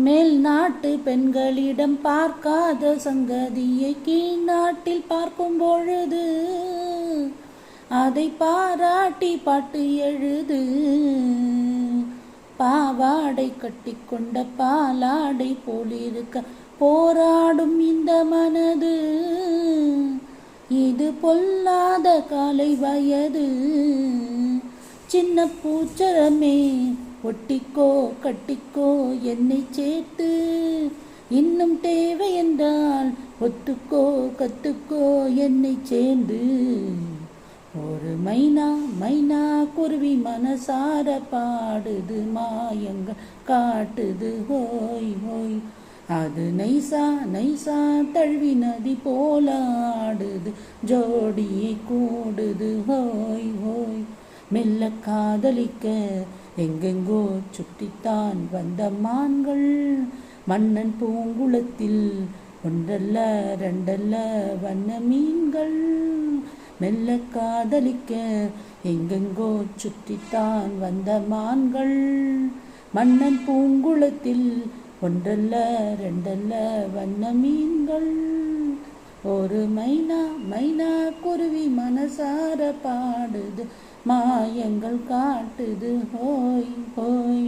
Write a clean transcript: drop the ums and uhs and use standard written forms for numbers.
மேல் நாட்டு பெண்களிடம் பார்க்காத சங்கதியை கீழ் நாட்டில் பார்க்கும் பொழுது அதை பாராட்டி பாட்டு எழுது. பாவாடை கட்டிக்கொண்ட பாலாடை போலிருக்க போராடும் இந்த மனது, இது பொல்லாத காலை வயது. சின்ன பூச்சரமே ஒட்டிக்கோ கட்டிக்கோ என்னை சேர்த்து, இன்னும் தேவை என்றால் ஒத்துக்கோ கத்துக்கோ என்னை சேர்ந்து. ஒரு மைனா மைனா குருவி மனசார பாடுது, மாயங்கள் காட்டுது ஹோய் ஹோய். அது நைசா நைசா தழுவி நதி போல ஆடுது, ஜோடியை கூடுது ஹோய் ஹோய். மெல்ல காதலிக்க எங்கெங்கோ சுற்றித்தான் வந்த மான்கள், மன்னன் பூங்குளத்தில் ஒன்றல்ல ரெண்டல்ல வண்ண மீன்கள். மெல்ல காதலிக்க எங்கெங்கோ சுற்றித்தான் வந்த மான்கள், மன்னன் பூங்குளத்தில் ஒன்றல்ல ரெண்டல்ல வண்ண மீன்கள். ஒரு மைனா மைனா குருவி மனசார பாடுது, மாயங்கள் காட்டுது ஹோய் ஹோய்.